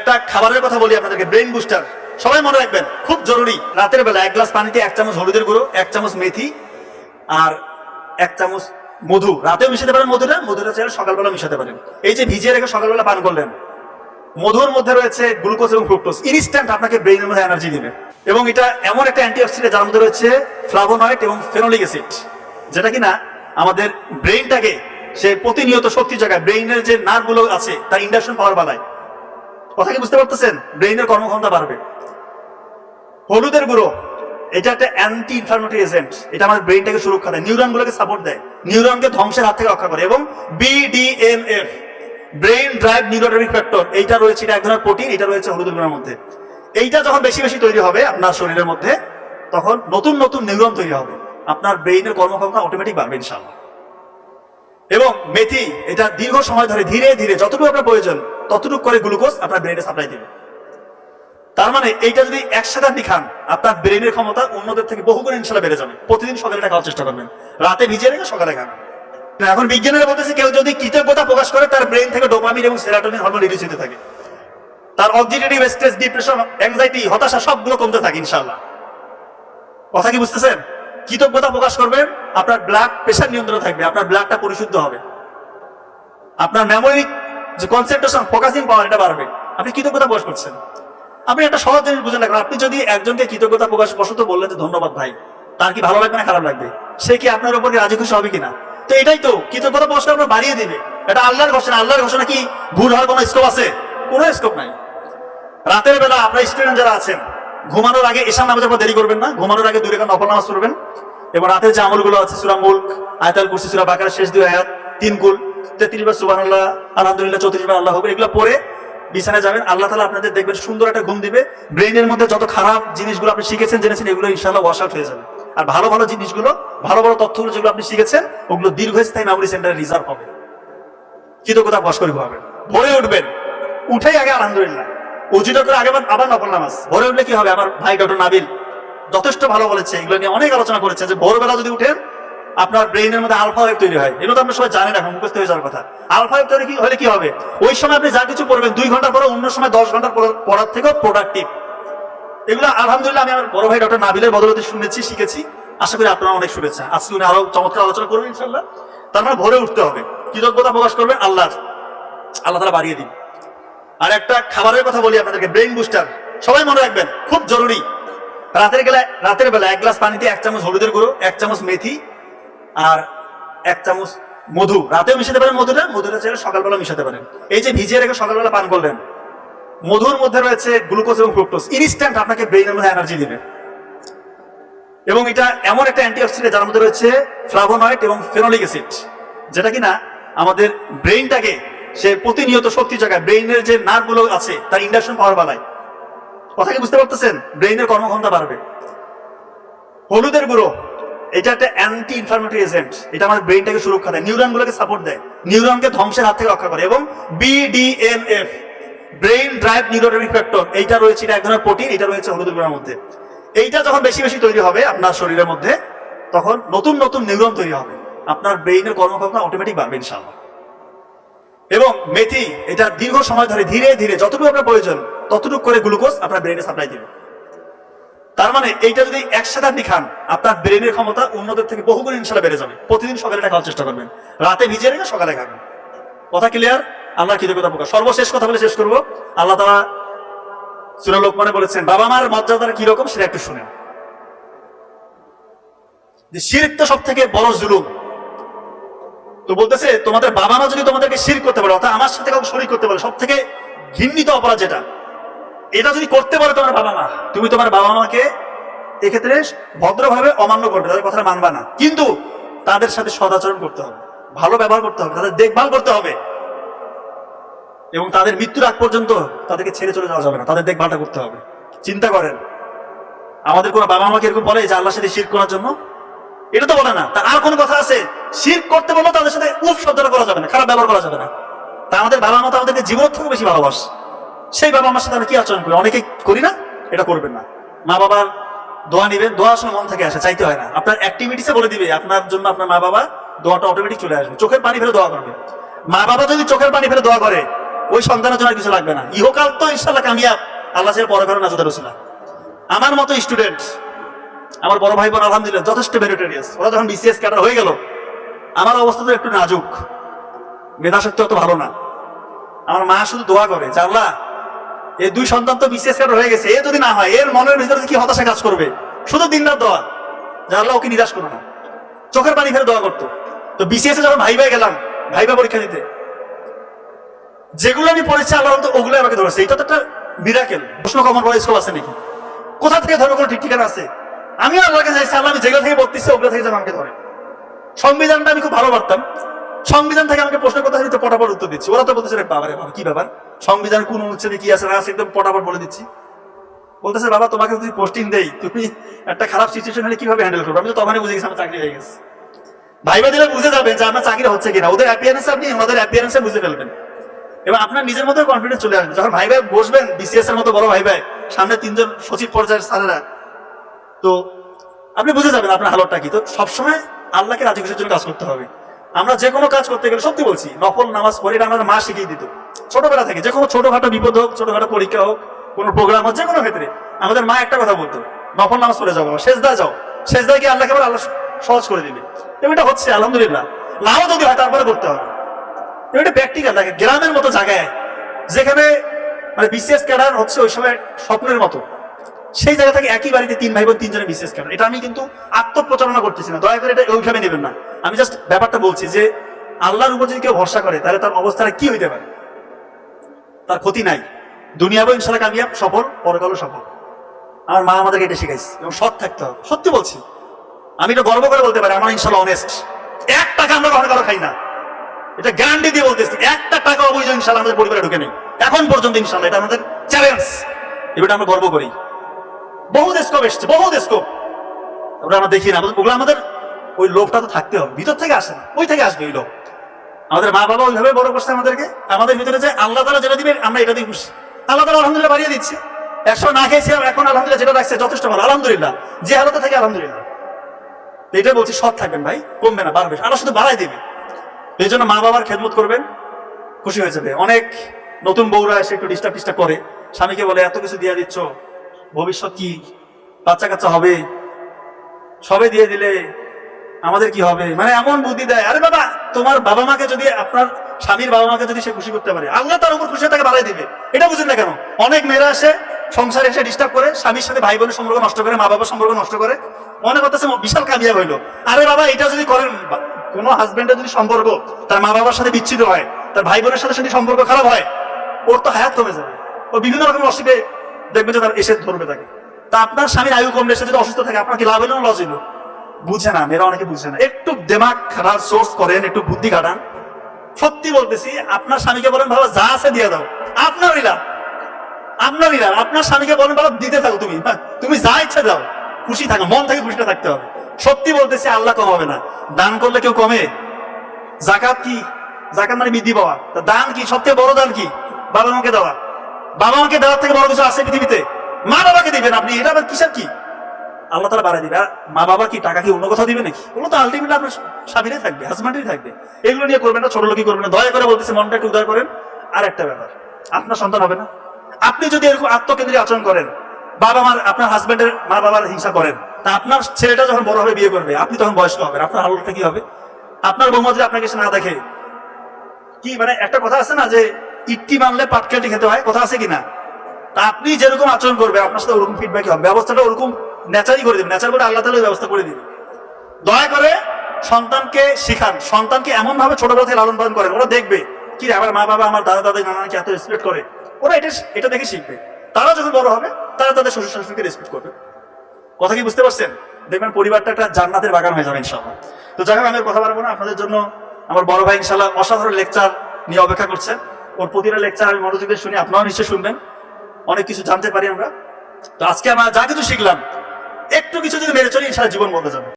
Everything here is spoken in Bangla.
একটা খাবারের কথা বলি আপনাদেরকে, ব্রেইন বুস্টার। সবাই মনে রাখবেন, খুব জরুরি। রাতের বেলা 1 গ্লাস পানিতে 1 চামচ হলুদের গুঁড়ো, 1 চামচ মেথি আর 1 চামচ মধু। রাতেও মিশাতে পারেন মধুটা চাইলে সকালবেলা মিশাতে পারেন। এই যে ভিজিয়ে রেখে সকালবেলা পান করলেন, মধুর মধ্যে রয়েছে গ্লুকোজ এবং ফ্রুক্টোজ, ইনস্ট্যান্ট আপনাকে ব্রেইনের মধ্যে এনার্জি দিবে। এবং এটা এমন একটা অ্যান্টিঅক্সিডেন্ট যার মধ্যে রয়েছে ফ্লাভোনয়েড এবং ফেনোলিক অ্যাসিড, যেটা কিনা আমাদের ব্রেইনটাকে সে প্রতিনিয়ত শক্তি জায়গায়, ব্রেইনের যে নার্ভগুলো আছে তার ইন্ডাকশন পাওয়ার বাড়ায়। কথা কি বুঝতে পারতেছেন? ব্রেইনের কর্মক্ষমতা বাড়বে। হলুদের গুঁড়ো এটা একটা অ্যান্টি ইনফ্লামেটরি এজেন্ট, এটা আমাদের ব্রেইনটাকে সুরক্ষা দেয়, নিউরনগুলোকে সাপোর্ট দেয়, নিউরনকে ধ্বংসের হাত থেকে রক্ষা করে। এবং BDNF, brain drive neurotrophic factor, এইটা রয়েছে, এটা এক ধরনের প্রোটিন, এটা রয়েছে হলুদের গুঁড়োর মধ্যে। এইটা যখন বেশি বেশি তৈরি হবে আপনার শরীরের মধ্যে, তখন নতুন নতুন নিউরন তৈরি হবে, আপনার ব্রেইনের কর্মক্ষমতা অটোমেটিক বাড়বে ইনশাআল্লাহ। এবং মেথি, এটা দীর্ঘ সময় ধরে ধীরে ধীরে যতটুকু আপনার প্রয়োজন ততটুকু করে গ্লুকোজ আপনার ব্রেইনে সাপ্লাই দেবে। তার মানে এইটা যদি একসাথে আপনি খান, আপনার ব্রেইনের ক্ষমতা অন্যদের থেকে বহু গুণ ইনশাআল্লাহ বেড়ে যাবে। প্রতিদিন সকালে এটা খাওয়ার চেষ্টা করবেন, রাতে ভিজিয়ে রেখে সকালে খান। এখন বিজ্ঞানীরা বলতেছে, কেউ যদি কৃতজ্ঞতা প্রকাশ করে তার ব্রেইন থেকে ডোপামিন এবং সেরাটোনিন হরমোন রিলিজ হতে থাকে, তার অক্সিডেটিভ স্ট্রেস, ডিপ্রেশন, অ্যাংজাইটি, হতাশা সবগুলো কমতে থাকে ইনশাআল্লাহ। কথা কি বুঝতেছেন? কৃতজ্ঞতা প্রকাশ করবেন, আপনার ব্লাড প্রেশার নিয়ন্ত্রণ থাকবে, আপনার ব্লাডটা পরিশুদ্ধ হবে, আপনার মেমোরি যে কনসেন্ট্রেশন, ফোকাসিং পাওয়ার, এটা বাড়বে। আপনি কৃতজ্ঞতা প্রকাশ করছেন। আপনি একটা সহজ জিনিস বুঝে রাখবেন, আপনি যদি একজনকে কৃতজ্ঞতা প্রকাশ বশত বললেন যে ধন্যবাদ ভাই, তার কি ভালো লাগবে না খারাপ লাগবে? সে কি আপনার উপরে রাজি খুশি হবে কিনা? তো এটাই তো কৃতজ্ঞতা প্রকাশ আপনার বাড়িয়ে দিবে। এটা আল্লাহর ঘোষণা। আল্লাহর ঘোষণা কি ভুল হওয়ার কোনো স্কোপ আছে? কোনো স্কোপ নাই। রাতের বেলা আপনার স্টুডেন্ট যারা আছেন, ঘুমানোর আগে এশার নামাজের পর দেরি করবেন না, ঘুমানোর আগে 2 রাকাত নফল নামাজ পড়বেন। এবং রাতের যে আমলগুলো আছে, সূরা মুলক, আয়াতুল কুরসি, সূরা বাকারার শেষ 2 আয়াত, 3 কুল, 33 বার সুবহানাল্লাহ, আলহামদুলিল্লাহ, 34 বার আল্লাহু আকবার, এগুলো পড়ে বিছানায় যাবেন। আল্লাহ তাআলা আপনাদের দেখবেন সুন্দর একটা ঘুম দিবে। ব্রেইনের মধ্যে যত খারাপ জিনিসগুলো আপনি শিখেছেন, জেনেছেন, এগুলো ইনশাআল্লাহ ওয়াশ আউট হয়ে যাবে। আর ভালো ভালো জিনিসগুলো, ভালো ভালো তথ্যগুলো যেগুলো আপনি শিখেছেন, ওগুলো দীর্ঘস্থায়ী মেমোরি সেন্টারে রিজার্ভ হবে। কৃতজ্ঞতা প্রকাশ করে ভাবেন। ভোরে উঠবেন, উঠেই আগে আলহামদুলিল্লাহ, উজিত করে আগে আবার নফল নামাজ। ভোরে উঠলে কি হবে? আমার ভাই ডক্টর নাবিল যথেষ্ট ভালো বলেছে, এগুলো নিয়ে অনেক আলোচনা করেছে, যে ভোরবেলা যদি উঠেন আপনার ব্রেইনের মধ্যে আলফা ওয়েভ তৈরি হয়। এগুলো তো আপনার সবাই জানেন, এখন মুখস্থ হয়ে যাওয়ার কথা। আলফা ওয়েভ তৈরি হলে কি হবে? ওই সময় আপনি যা কিছু পড়বেন 2 ঘন্টা পরে অন্য সময় 10 ঘন্টা পড়ার থেকেও প্রোডাক্টিভ। এগুলো আলহামদুলিল্লাহ আমি আমার বড় ভাই ডক্টর নাবিলের বদলতে শুনেছি, শিখেছি। আশা করি আপনারা অনেক শুনেছেন। আজকে উনি আরো চমৎকার আলোচনা করবেন ইনশাআল্লাহ। তার মানে ভোরে উঠতে হবে, কৃতজ্ঞতা প্রকাশ করবেন, আল্লাহ তাআলা বাড়িয়ে দিন। আর একটা খাবারের কথা বলি আপনাদেরকে, ব্রেইন বুস্টার। সবাই মনে রাখবেন, খুব জরুরি। রাতের বেলা 1 গ্লাস পানিতে 1 চামচ হলুদের গুঁড়ো, 1 চামচ মেথি আর 1 চামচ মধু। রাতেও মিশাতে পারেন মধুটা চাইলে সকালবেলা মিশাতে পারেন। এই যে ভিজিয়ে রেখে সকালবেলা পান করলেন, মধুর মধ্যে রয়েছে গ্লুকোজ এবং ফ্রুক্টোজ, ইনস্ট্যান্ট আপনাকে ব্রেইনের মধ্যে এনার্জি দিবে। এবং এটা এমন একটা অ্যান্টিঅক্সিডেন্ট যার মধ্যে রয়েছে ফ্লাভোনয়েড এবং ফেনোলিক অ্যাসিড, যেটা কিনা আমাদের ব্রেইনটাকে সে প্রতিনিয়ত শক্তি জায়গায়, ব্রেইনের যে নার্ভগুলো আছে তার ইন্ডাকশন পাওয়ার বাড়ায়। কথা কি বুঝতে পারতেছেন? ব্রেইনের কর্মক্ষমতা বাড়বে। হলুদের গুঁড়ো এটা একটা অ্যান্টি ইনফ্লামেটরি এজেন্ট, এটা আমাদের ব্রেইনটাকে সুরক্ষা দেয়, নিউরনগুলোকে সাপোর্ট দেয়, নিউরনকে ধ্বংসের হাত থেকে রক্ষা করে। এবং BDNF, brain drive neurotrophic factor, এইটা রয়েছে, এটা এক ধরনের প্রোটিন, এটা রয়েছে হলুদের গুঁড়োর মধ্যে। এইটা যখন বেশি বেশি তৈরি হবে আপনার শরীরের মধ্যে, তখন নতুন নতুন নিউরন তৈরি হবে, আপনার ব্রেইনের কর্মক্ষমতা অটোমেটিক বাড়বে ইনশাআল্লাহ। এবং মেথি, এটা দীর্ঘ সময় ধরে ধীরে ধীরে যতটুকু আপনার প্রয়োজন ততটুকু করে গ্লুকোজ আপনার ব্রেইনে সাপ্লাই দেবে। তার মানে এইটা যদি একসাথে আপনি খান, আপনার ব্রেইনের ক্ষমতা অন্যদের থেকে বহু গুণ ইনশাআল্লাহ বেড়ে যাবে। প্রতিদিন সকালে এটা খাওয়ার চেষ্টা করবেন, রাতে ভিজিয়ে রেখে সকালে খাবেন। কথা ক্লিয়ার? আমরা কৃতজ্ঞতা প্রকাশ। সর্বশেষ কথা বলে শেষ করবো। আল্লাহ তাআলা সূরা লোকমানে বলেছেন, বাবা মার মর্যাদা কি রকম সেটা একটু শুনেন। যে শিরক তো সব থেকে বড় জুলুম। তো বলতেছে, তোমাদের বাবা মা যদি তোমাদেরকে শিরক করতে পারে, অর্থাৎ আমার সাথে কাউকে শরীক করতে পারে, সব থেকে ঘৃণিত অপরাধ যেটা, এটা যদি করতে পারে তোমার বাবা মা, তুমি তোমার বাবা মাকে এক্ষেত্রে ভদ্রভাবে অমান্য করবে, তাদের কথা মানবা না, কিন্তু তাদের সাথে সদাচরণ করতে হবে, ভালো ব্যবহার করতে হবে, তাদের দেখভাল করতে হবে, এবং তাদের মৃত্যুর আগ পর্যন্ত তাদেরকে ছেড়ে চলে যাওয়া যাবে না, তাদের দেখভালটা করতে হবে। চিন্তা করেন, আমাদের কোনো বাবা মাকে এরকম বলে যে আল্লাহর সাথে শিরক করার জন্য? এটা তো বলে না। তা আর কোন কথা আছে? শিরক করতে বললে তাদের সাথে উফ শব্দটা করা যাবে না, খারাপ ব্যবহার করা যাবে না। তা আমাদের বাবা মা তো আমাদেরকে জীবন থেকে বেশি ভালোবাসে, সেই বাবা মার সাথে আমরা কি আচরণ করি? অনেকেই করি না। এটা করবেন না। মা বাবার দোয়া নিবেন, দোয়া আসলে মন থেকে আসে, চাইতে হয় না। আপনার অ্যাক্টিভিটিসে বলে দিবে আপনার জন্য আপনার মা বাবা, দোয়াটা অটোমেটিক চলে আসবে। চোখের পানি ফেলে দোয়া করবে। মা বাবা যদি চোখের পানি ফেলে দোয়া করে, ওই সন্তানের জন্য আর কিছু লাগবে না, ইহকাল তো ইনশাল্লাহ কামিয়াব, আল্লাহ সে পরকালে নাজাতের রসুলা। আমার মতো স্টুডেন্ট, আমার বড় ভাই বোন আলহামদুলিল্লাহ যথেষ্ট মেরিটোরিয়াস, ওরা যখন বিসিএস ক্যাডার হয়ে গেল, আমার অবস্থা তো একটু নাজুক, মেধাশক্তি অত ভালো না। আমার মা শুধু দোয়া করে যে আল্লাহ এই দুই সন্তান তো বিসিএস ক্যাডার হয়ে গেছে, এ যদি না হয় এর মনের ভিতরে কি হতাশা কাজ করবে, শুধু দিন রাত দোয়া যে আল্লাহ ওকে নিরাশ করো না, চোখের পানি ফেলে দোয়া করতো। তো বিসিএস এ যখন ভাইবা গেলাম, ভাইবা পরীক্ষা দিতে, যেগুলো আমি পড়েছি আল্লাহ তো ওগুলো আমাকে ধরেছে। এটা তো একটা মিরাকেল। প্রশ্ন কমন পড়া স্কুল আছে নাকি? কোথা থেকে ধরো কোনো ঠিক ঠিকানা আছে? আমি আল্লাহকে চাইছি আল্লাহ আমি যেগুলো থেকে পড়তেছি ওগুলো থেকে যেন আমাকে ধরে। সংবিধানটা আমি খুব ভালো পারতাম, সংবিধান থেকে আমাকে প্রশ্ন কথা দিতে পটাপট উত্তর দিচ্ছি। ওরা তো বলতেছে বাবা রে বাবা কি ব্যাপার, সংবিধান কোন অনুচ্ছেদে কি আছে না আছে একদম পটাপট বলে দিচ্ছি। বলতেছে বাবা তোমাকে যদি পোস্টিং দেই তুমি একটা খারাপ সিচুয়েশন হলে কিভাবে হ্যান্ডেল করবে? আমি তো তখনই বুঝে গেছি আমার চাকরি হয়ে গেছে। ভাইবা দিলে বুঝে যাবে যে আমার চাকরি হচ্ছে কিনা, ওদের অ্যাপিয়ারেন্স আপনি ওদের অ্যাপিয়ারেন্সে বুঝে ফেলবেন এবং আপনার নিজের মধ্যে কনফিডেন্স চলে আসবে। যখন ভাই ভাই বসবেন বিসিএস এর মতো বড় ভাই ভাই সামনে তিনজন সচিব পর্যায়ের স্যারেরা, তো আপনি বুঝে যাবেন আপনার হালতটা কি। তো সবসময় আল্লাহকে রাজি খুশির জন্য কাজ করতে হবে। আমরা যে কোনো কাজ করতে গেলে সত্যি বলছি নফল নামাজ পড়ে, এটা আমাদের মা শিখিয়ে দিত ছোটবেলা থেকে। যে কোনো ছোটখাটো বিপদ হোক, ছোটখাটো পরীক্ষা হোক, কোনো প্রোগ্রাম হোক, যে কোনো ক্ষেত্রে আমাদের মা একটা কথা বলতো, নফল নামাজ পড়ে যাও, সেজদায় যাও, সেজদায় গিয়ে আল্লাহকে বলে আল্লাহ সহজ করে দিবে। এবং এটা হচ্ছে আলহামদুলিল্লাহ। নাও যদি হয় তারপরে করতে হবে। এটা প্র্যাকটিক্যাল থাকে। গ্রামের মতো জায়গায় যেখানে মানে বিসিএস ক্যাডার হচ্ছে ওই সময় স্বপ্নের মতো, সেই জায়গা থেকে একই বাড়িতে তিন ভাই বোন তিনজনের বিসিএস ক্যাডার। এটা আমি কিন্তু আত্মপ্রচারণা করতেছি না, দয়া করে এটা ওইভাবে নেবেন না। আমি জাস্ট ব্যাপারটা বলছি যে আল্লাহর উপর যদি কেউ ভরসা করে তাহলে তার অবস্থাটা কি হইতে পারে, তার ক্ষতি নাই। দুনিয়াবো ইনশাল্লাহ কামিয়াব, সফল, পরকালও সফল। আমার মা আমাদেরকে এটা শিখাইছে এবং সৎ থাকতে হবে। সত্যি বলছি, আমি এটা গর্ব করে বলতে পারি আমার ইনশাল্লাহ অনেস্ট। 1 টাকা আমরা কখনো কারো খাই না, এটা গ্যারান্টি দিয়ে বলতেছি। 1 টাকা অবৈধ ইনশাল্লাহ আমাদের পরিবারে ঢুকে নেই এখন পর্যন্ত ইনশাল্লাহ। এটা আমাদের চ্যালেঞ্জ, এটা আমরা গর্ব করি। বহু স্কোপ এসছে, বহু স্কোপ ওটা আমরা দেখি না। ওগুলো আমাদের ওই লোভটা তো থাকতে হবে, ভিতর থেকে আসে না, ওই থেকে আসবে ওই লোভ। আমাদের মা বাবা ওইভাবে বড় করছে আমাদেরকে, আমাদের ভিতরে যে আল্লাহ তাআলা যেটা দিবে আমরা এটা দিয়ে খুশি। আল্লাহ তাআলা আলহামদুলিল্লাহ বাড়িয়ে দিচ্ছে। 100 না খেয়েছিলাম, এখন আলহামদুলিল্লাহ যেটা রাখছে যথেষ্ট ভালো, আলহামদুলিল্লাহ। যে হালতে থাকে আলহামদুলিল্লাহ। এটা বলছি সৎ থাকবেন ভাই, কমবে না, বাড়বে। আল্লাহ শুধু বাড়াই দিবে। এই জন্য মা বাবার খেদমত করবেন, খুশি হয়ে যাবে। অনেক নতুন বউরা এসে একটু ডিস্টার্ব করে, স্বামীকে বলে এত কিছু দিয়ে দিচ্ছ, ভবিষ্যৎ কি, বাচ্চা কাচ্চা হবে, সবে দিয়ে দিলে আমাদের কি হবে, মানে এমন বুদ্ধি দেয়। আরে বাবা, তোমার বাবা মাকে যদি, আপনার স্বামীর বাবা মাকে যদি সে খুশি করতে পারে, আল্লাহ তার উপর খুশি তাকে বাড়াই দিবে। এটা বুঝেন না কেন? অনেক মেয়েরা এসে সংসারে এসে ডিস্টার্ব করে, স্বামীর সাথে ভাই বোনের সম্পর্ক নষ্ট করে, মা বাবার সম্পর্ক নষ্ট করে, মনে করতেছে বিশাল কামিয়াব হইলো। আরে বাবা, এটা যদি করেন, কোনো হাজবেন্ডের যদি সম্পর্ক তার মা বাবার সাথে বিচ্ছিন্ন হয়, তার ভাই বোনের সাথে যদি সম্পর্ক খারাপ হয়, ওর তো হায়াত কমে যাবে। ও বিভিন্ন রকম অসুখে দেখবে যে তার এসে ধরবে তাকে। তা আপনার স্বামীর আয়ু কমলে সে যদি অসুস্থ থাকে, আপনার কি লাভ হইলো না লস হইলো? বুঝে না, মেয়েরা অনেকে বুঝে না। একটু দেমাগ খারাপ সোর্স করেন, একটু বুদ্ধি খাটান। সত্যি বলতেছি, আপনার স্বামীকে বলেন বাবা যা আছে দিয়ে দাও, আপনারই লাভ, আপনারই লাভ। আপনার স্বামীকে বলেন বাবা দিতে থাকো, তুমি যা ইচ্ছা দাও, খুশি থাকো, মন থেকে খুশিটা থাকতে হবে। সত্যি বলতেছি, আল্লাহ কমাবে না। দান করলে কেউ কমে? জাকাত কি? জাকাত মানে বৃদ্ধি পাওয়া। দান কি? সবথেকে বড় দান কি? বাবা মাকে দেওয়া। বাবা মাকে দেওয়ার থেকে বড় কিছু আছে পৃথিবীতে? মা বাবাকে দিবেন আপনি, এটা আবার কিসের কি? আল্লাহ তাআলা বাড়াই দিবে। মা বাবা কি টাকা কি অন্য কোথাও দিবে নাকি? ওগুলো তো আলটিমেটলি আপনার স্বামীরাই থাকবে, হাজব্যান্ডই থাকবে। এগুলো নিয়ে করবেন না, ছোট লোকই করবেন না। দয়া করে বলতেছি, মনটা একটু উদার করেন। আর একটা ব্যাপার, আপনার সন্তান হবে না, আপনি যদি এরকম আত্মকেন্দ্রিক আচরণ করেন, বাবা মার, আপনার হাজব্যান্ডের মা বাবার হিংসা করেন, তা আপনার ছেলেটা যখন বড় হবে বিয়ে করবে, আপনি তখন বয়স্ক হবেন, আপনার হালতটা কি হবে? আপনার বৌমা যদি আপনাকে এসে না দেখে, কি মানে একটা কথা আছে না যে ইট্টি মানলে পাটকেলটি খেতে হয়, কথা আছে কিনা? তা আপনি যেরকম আচরণ করবে আপনার সাথে ওরকম ফিডব্যাক হবে। ব্যবস্থাটা ওরকম ন্যাচারই করে দেবেন, ন্যাচার বলে আল্লাহ তাআলা ব্যবস্থা করে দিবে। দয়া করে সন্তানকে শিখান, সন্তানকে এমন ভাবে ছোটবেলা থেকে লালন পালন করেন, ওরা দেখবে কি রে আমার মা বাবা, আমার দাদা দাদি নানাকে এত রেসপেক্ট করে, ওরা এটা দেখে শিখবে। তারা যখন বড় হবে তারা তাদের শ্বশুর শাশুড়িকে রেসপেক্ট করবে। কথা কি বুঝতে পারছেন? দেখবেন পরিবারটা একটা জান্নাতের বাগান হয়ে যাবে ইনশাআল্লাহ। তো যাই হোক, আমি আর কথা বলবো না। আপনাদের জন্য আমার বড় ভাই ইনশাআল্লাহ অসাধারণ লেকচার নিয়ে অপেক্ষা করছেন। ওর প্রতিটা লেকচার আমি মনোযোগ দিয়ে শুনি, আপনারাও নিশ্চয়ই শুনবেন, অনেক কিছু জানতে পারি আমরা। তো আজকে আমরা যা কিছু শিখলাম, একটু কিছু যদি মেনে চলি ইনশাআল্লাহ জীবন বদলে যাবে।